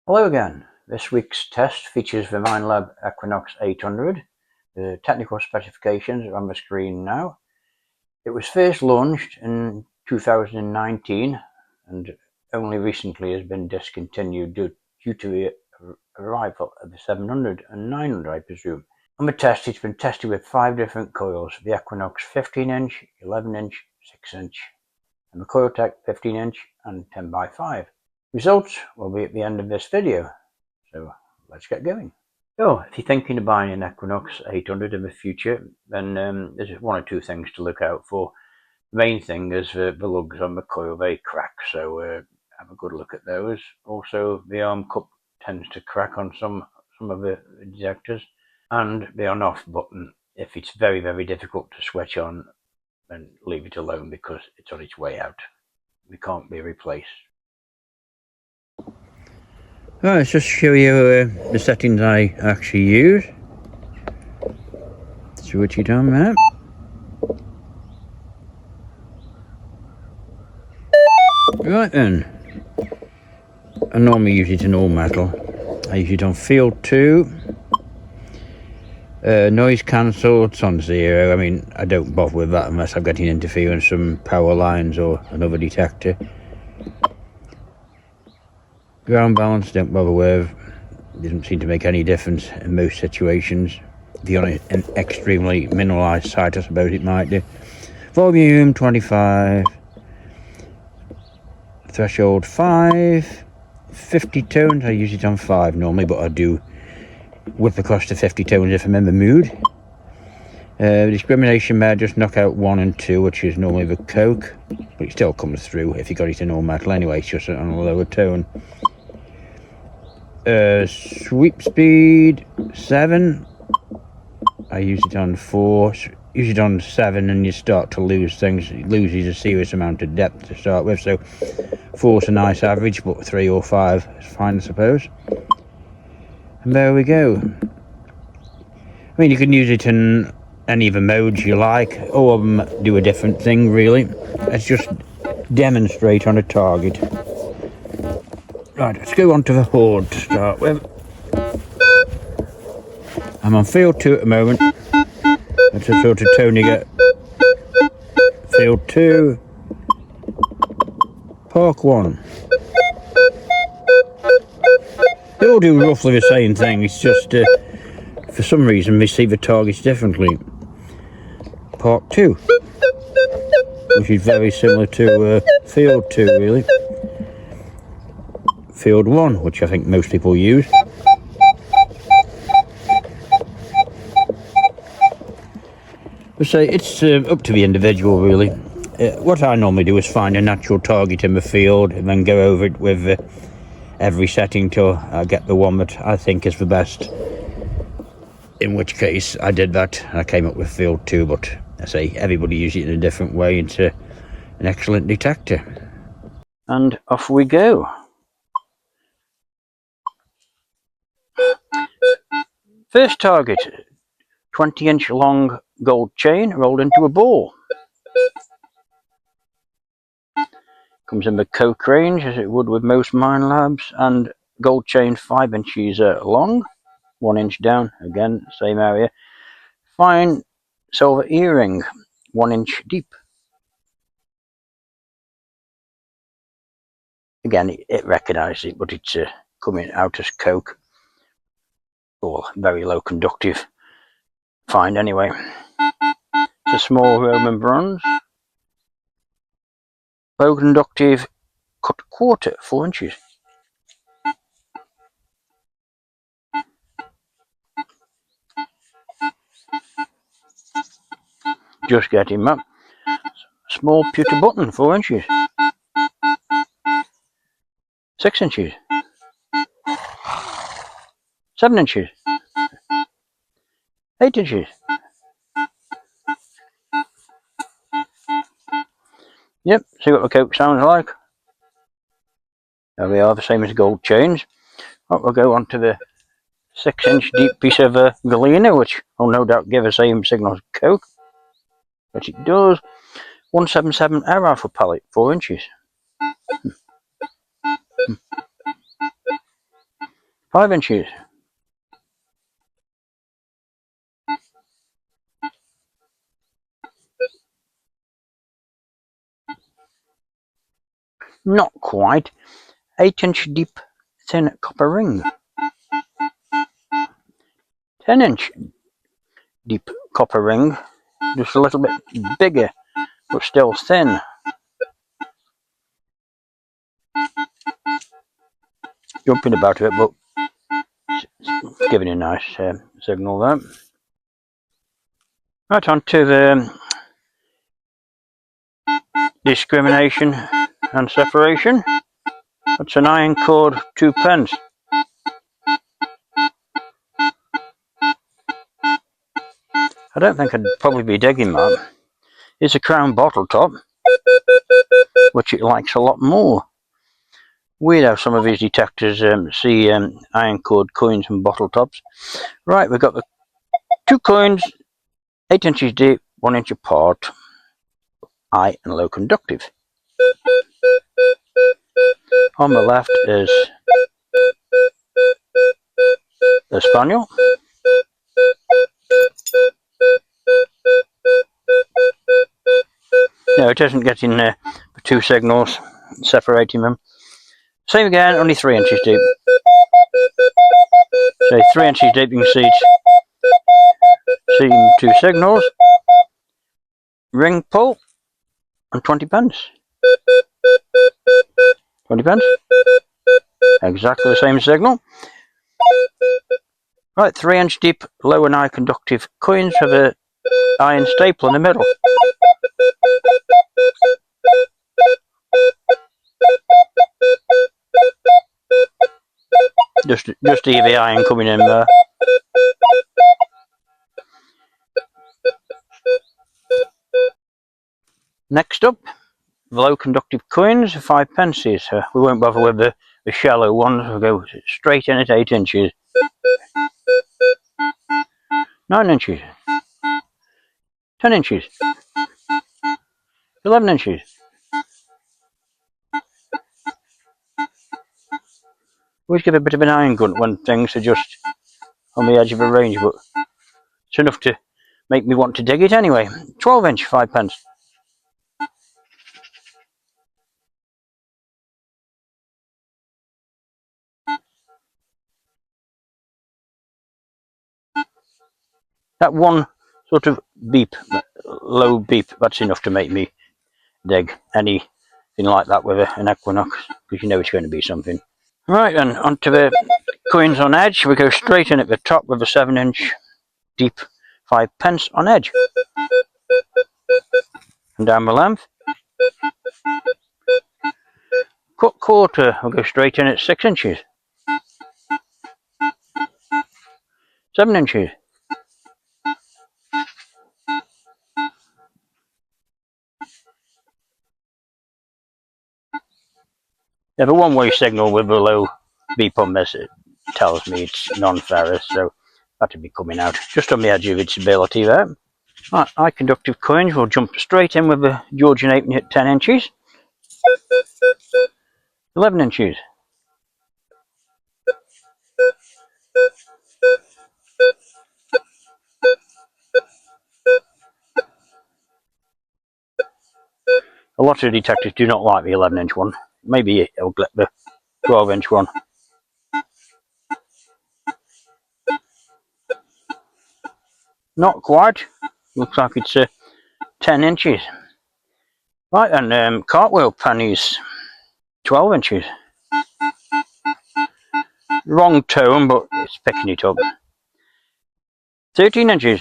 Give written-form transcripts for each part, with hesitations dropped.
Hello again. This week's test features the Minelab Equinox 800. The technical specifications are on the screen now. It was first launched in 2019 and only recently has been discontinued due to the arrival of the 700 and 900, I presume. On the test, it's been tested with 5 different coils: the Equinox 15-inch, 11-inch, 6-inch, and the Coiltech 15-inch and 10x5. Results will be at the end of this video, so let's get going. So if you're thinking of buying an Equinox 800 in the future, then there's one or two things to look out for. The main thing is the lugs on the coil, they crack, so have a good look at those. Also, the arm cup tends to crack on some of the detectors, and the on off button, if it's very, very difficult to switch on, then leave it alone because it's on its way out. It can't be replaced. Well, let's just show you the settings I actually use. Switch it on there. Right then, I normally use it in all metal. I use it on field 2. Noise cancel, it's on 0. I mean, I don't bother with that unless I'm getting interference from power lines or another detector. Ground balance, don't bother with. It doesn't seem to make any difference in most situations. If you're on an extremely mineralized site, I suppose it might do. Volume 25. Threshold 5. 50 tones, I use it on 5 normally, but I do whip across to 50 tones if I'm in the mood. Discrimination mode, just knock out 1 and 2, which is normally the coke, but it still comes through if you got it in all metal anyway. It's just on a lower tone. Sweep speed 7. I use it on 4. Use it on 7 and you start to lose things. It loses a serious amount of depth to start with, so 4's a nice average, but 3 or 5 is fine, I suppose. And there we go. I mean, you can use it in any of the modes you like. All of them do a different thing, really. Let's just demonstrate on a target. Right, let's go on to the hoard to start with. I'm on field 2 at the moment. That's the sort of tone you get. Field 2. Park 1. They all do roughly the same thing, it's just for some reason we see the targets differently. Park 2, which is very similar to field 2 really. Field 1, which I think most people use. But say it's up to the individual really. What I normally do is find a natural target in the field and then go over it with every setting till I get the one that I think is the best. In which case I did that and I came up with field 2, but I say everybody uses it in a different way. It's an excellent detector. And off we go. First target, 20-inch long gold chain rolled into a ball. Comes in the coke range as it would with most Minelabs, and gold chain 5 inches long, 1 inch down, again same area. Fine silver earring, 1 inch deep. Again, it recognises it, but it's coming out as coke, or very low conductive. Fine anyway. It's a small Roman bronze. Low conductive cut quarter, 4 inches. Just getting up. Small pewter button, 4 inches. 6 inches. 7 inches. 8 inches. Yep, see what the coke sounds like. There we are, the same as gold chains. Right, we'll go on to the 6-inch deep piece of galena, which will no doubt give the same signal as coke. But it does. 177 air rifle pellet, 4 inches. 5 inches. Not quite. 8-inch deep thin copper ring. 10-inch deep copper ring, just a little bit bigger but still thin. Jumping about a bit, but it's giving a nice signal there. Right, on to the discrimination and separation. That's an iron cord 2 pence. I don't think I'd probably be digging that. It's a crown bottle top, which it likes a lot more. Weird how some of these detectors see iron cord coins and bottle tops. Right, we've got the 2 coins, 8 inches deep, 1 inch apart, high and low conductive. On the left is a spaniel. No, it isn't getting the 2 signals, separating them. Same again, only 3 inches deep. So 3 inches deep, you can see it's seeing 2 signals. Ring pull and 20 pence. 20 pence. Exactly the same signal. Right, 3 inch deep, low and high conductive coins with a iron staple in the middle. Just hear the iron coming in there. Next up, the low conductive coins, 5 pences. We won't bother with the shallow ones, we'll go straight in at 8 inches. 9 inches. 10 inches. 11 inches. Always give a bit of an iron gun when things are just on the edge of a range, but it's enough to make me want to dig it anyway. 12 inch, 5 pence. That one sort of beep, low beep, that's enough to make me dig anything like that with an Equinox, because you know it's going to be something. Right then, onto the coins on edge. We go straight in at the top with a 7 inch deep 5 pence on edge. And down the length. Cut quarter, we'll go straight in at 6 inches. 7 inches. Yeah, the one-way signal with a low beep on this, it tells me it's non-ferrous, so that'll be coming out just on the edge of its ability there. Right, high conductive coins, we'll jump straight in with the Georgian apron at 10 inches. 11 inches. 'A lot of detectors do not like the 11 inch one. Maybe it'll get the 12 inch one. Not quite. Looks like it's 10 inches. Right then, cartwheel pennies. 12 inches. Wrong tone, but it's picking it up. 13 inches.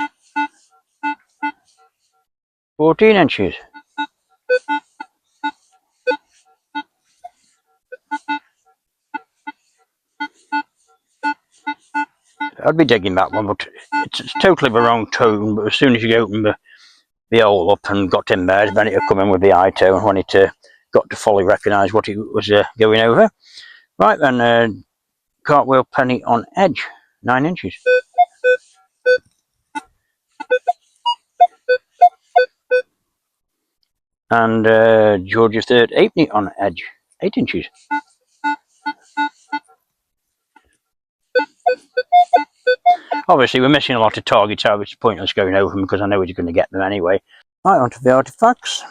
14 inches. I'd be digging that one, but it's totally the wrong tone. But as soon as you open the hole up and got in there, then it'll come in with the high tone when it got to fully recognise what it was going over. Right then, cartwheel penny on edge, 9 inches. And Georgia 3rd halfpenny on edge, 8 inches. Obviously we're missing a lot of targets, so it's pointless going over them because I know we're going to get them anyway. Right, onto the artifacts.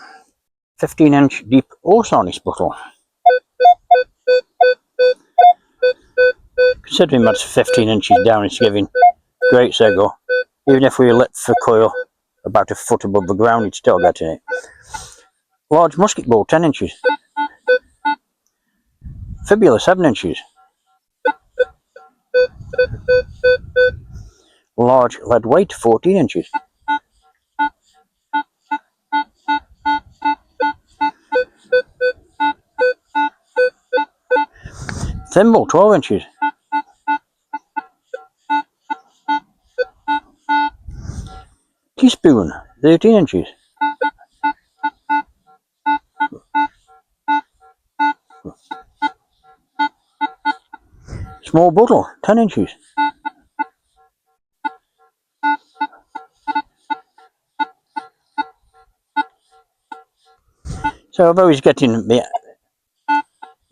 15-inch deep Orsonis bottle. Considering that's 15 inches down, it's giving great sego. Even if we lit the coil about a foot above the ground, it's still getting it. Large musket ball, 10 inches. Fibula, 7 inches. Large lead weight, 14 inches. Thimble, 12 inches. Teaspoon, 13 inches. Small bottle, 10 inches. So although he's getting the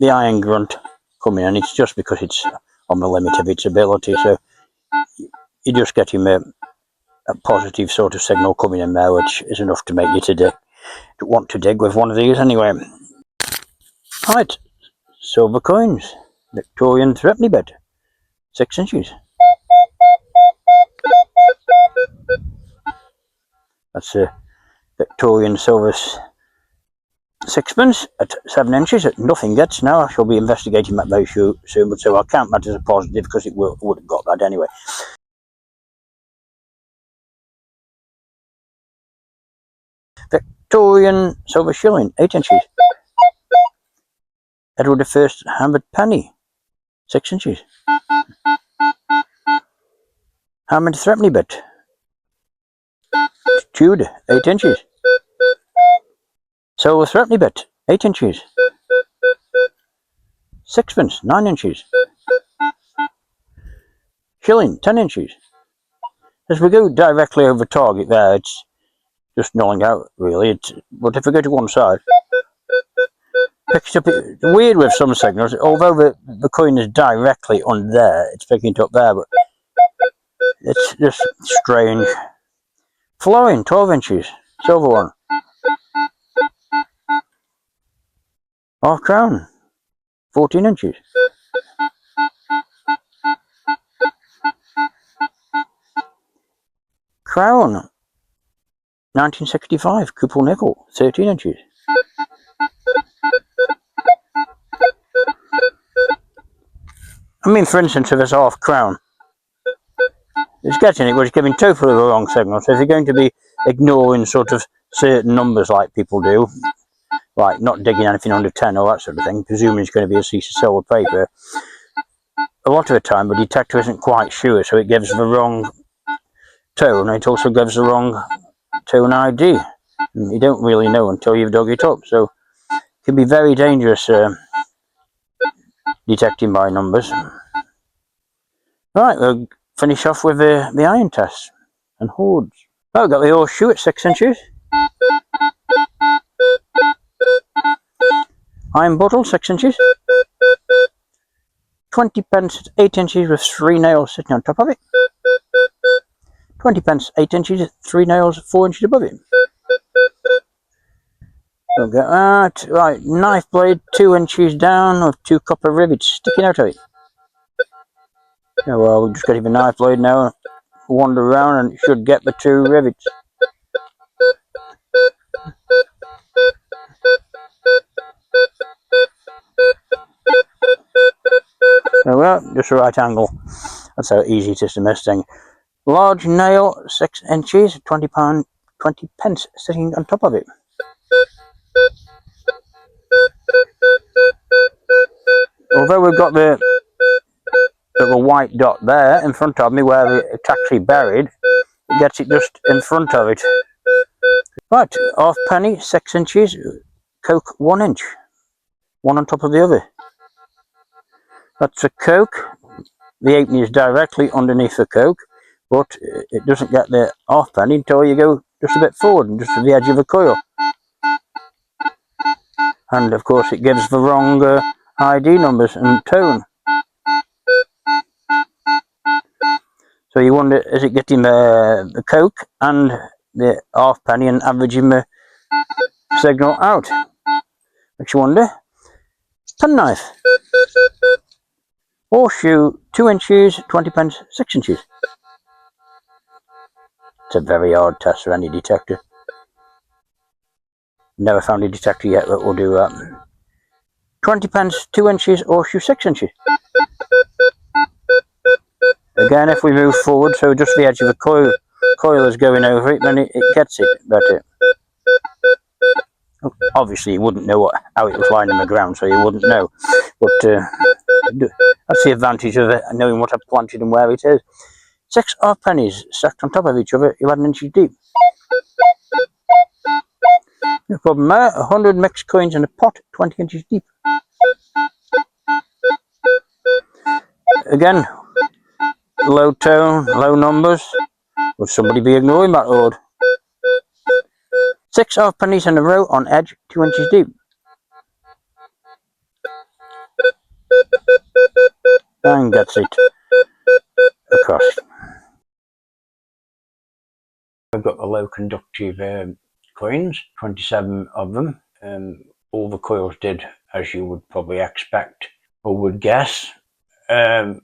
iron grunt coming in, it's just because it's on the limit of its ability, so you're just getting a positive sort of signal coming in there, which is enough to make you to want to dig with one of these anyway. Right, silver coins. Victorian threepenny bit, 6 inches. That's a Victorian silver sixpence at 7 inches. Nothing gets now. I shall be investigating that very soon, but so I'll count that as a positive because it would have got that anyway. Victorian silver shilling, 8 inches. Edward I hammered penny, 6 inches. Hammered threepenny bit, Tudor, 8 inches. Silver threepenny bit, 8 inches. Sixpence, 9 inches. Shilling, 10 inches. As we go directly over target there, it's just nulling out really. But if we go to one side, picks up. Weird with some signals, although the coin is directly on there, it's picking it up there, but it's just strange. Florin, 12 inches, silver one. Half crown, 14 inches. Crown, 1965, couple nickel, 13 inches. I mean, for instance, if it's half crown, it's getting it, but it's giving totally the wrong signal. So if you're going to be ignoring sort of certain numbers like people do, like not digging anything under 10 or that sort of thing, presuming it's going to be a piece of silver paper, a lot of the time the detector isn't quite sure, so it gives the wrong tone. It also gives the wrong tone ID. And you don't really know until you've dug it up, so it can be very dangerous detecting by numbers. Right, we'll finish off with the iron test and hoards. Oh, we've got the horseshoe at 6 inches. Iron bottle, 6 inches. 20 pence at 8 inches with 3 nails sitting on top of it. 20 pence, 8 inches, 3 nails, 4 inches above it. We'll get that. Right, knife blade, 2 inches down with 2 copper rivets sticking out of it. Oh, well, we'll just get the knife blade now, wander around, and it should get the 2 rivets. Oh, well, just the right angle. That's how easy it is to miss thing. Large nail, 6 inches, 20 pence sitting on top of it. Although we've got the white dot there in front of me where it's actually buried, it gets it just in front of it. Right, half penny, 6 inches, Coke 1 inch, one on top of the other. That's a Coke. The halfpenny is directly underneath the Coke, but it doesn't get the halfpenny until you go just a bit forward and just to the edge of the coil. And of course it gives the wrong ID numbers and tone. So you wonder, is it getting the Coke and the halfpenny and averaging the signal out? Makes you wonder. Penknife. Horseshoe, 2 inches, 20 pence, 6 inches. It's a very hard test for any detector. Never found a detector yet that will do that. 20 pence, 2 inches, horseshoe, 6 inches. Again, if we move forward, so just the edge of the coil is going over it, then it gets it better. Obviously, you wouldn't know how it was lying on the ground, so you wouldn't know. But that's the advantage of it, knowing what I've planted and where it is. 6 halfpennies stacked on top of each other, 11 inches deep. No problem there. 100 mixed coins in a pot, 20 inches deep. Again, low tone, low numbers. Would somebody be ignoring that hoard? 6 halfpennies in a row on edge, 2 inches deep. And gets it across. I've got the low conductive coins, 27 of them. All the coils did as you would probably expect or would guess. The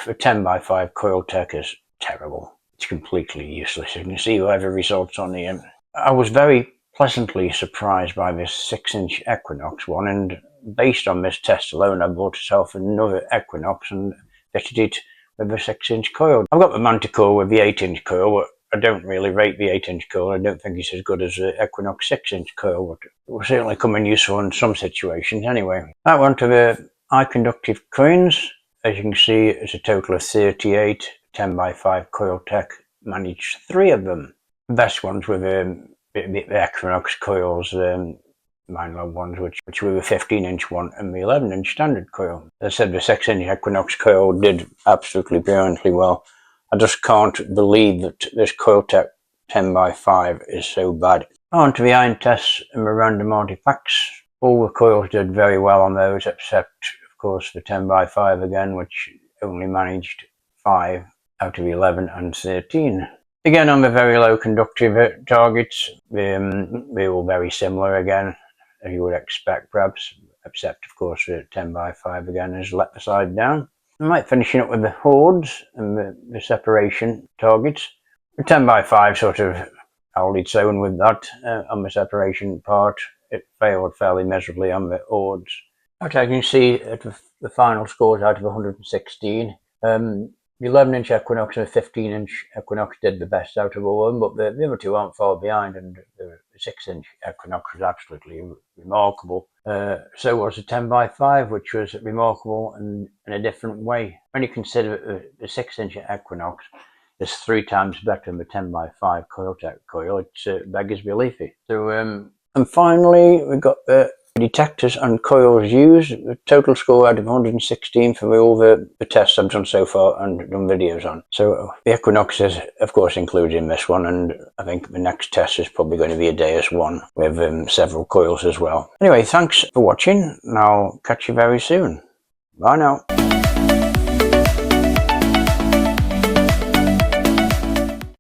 10x5 coil tech is terrible. It's completely useless. You can see whatever results on the I was very pleasantly surprised by this 6-inch Equinox one, and based on this test alone I bought myself another Equinox and fitted it with a 6-inch coil. I've got the Manticore with the 8-inch coil, but I don't really rate the 8-inch coil. I don't think it's as good as the Equinox 6-inch coil, but it will certainly come in useful in some situations anyway. That one to the high conductive coins. As you can see, it's a total of 38 10x5 coil tech. Managed 3 of them. The best ones were the Equinox coils, Minelab ones, which were the 15-inch one and the 11-inch standard coil. As I said, the 6-inch Equinox coil did absolutely brilliantly well. I just can't believe that this coil tech 10x5 is so bad. On to the iron tests and the random artifacts. All the coils did very well on those, except of course the 10x5 again, which only managed 5 out of 11 and 13. Again, on the very low conductive targets, they were very similar again, as you would expect perhaps, except of course the 10x5 again has let the side down. I might finishing up with the hoards and the separation targets. The 10x5 sort of held its own with that on the separation part. It failed fairly miserably on the hoards. Okay, you can see at the final scores out of 116. The 11-inch Equinox and the 15-inch Equinox did the best out of all of them, but the other two aren't far behind, and the 6-inch Equinox was absolutely remarkable. So was the 10x5, which was remarkable in a different way. When you consider the 6-inch Equinox is 3 times better than the 10x5 coil tech coil, it beggars belief. So, and finally, we've got the detectors and coils used. The total score out of 116 for all the tests I've done so far and done videos on. So the Equinox is of course included in this one, and I think the next test is probably going to be a Deus one with several coils as well. Anyway, thanks for watching, and I'll catch you very soon. Bye now.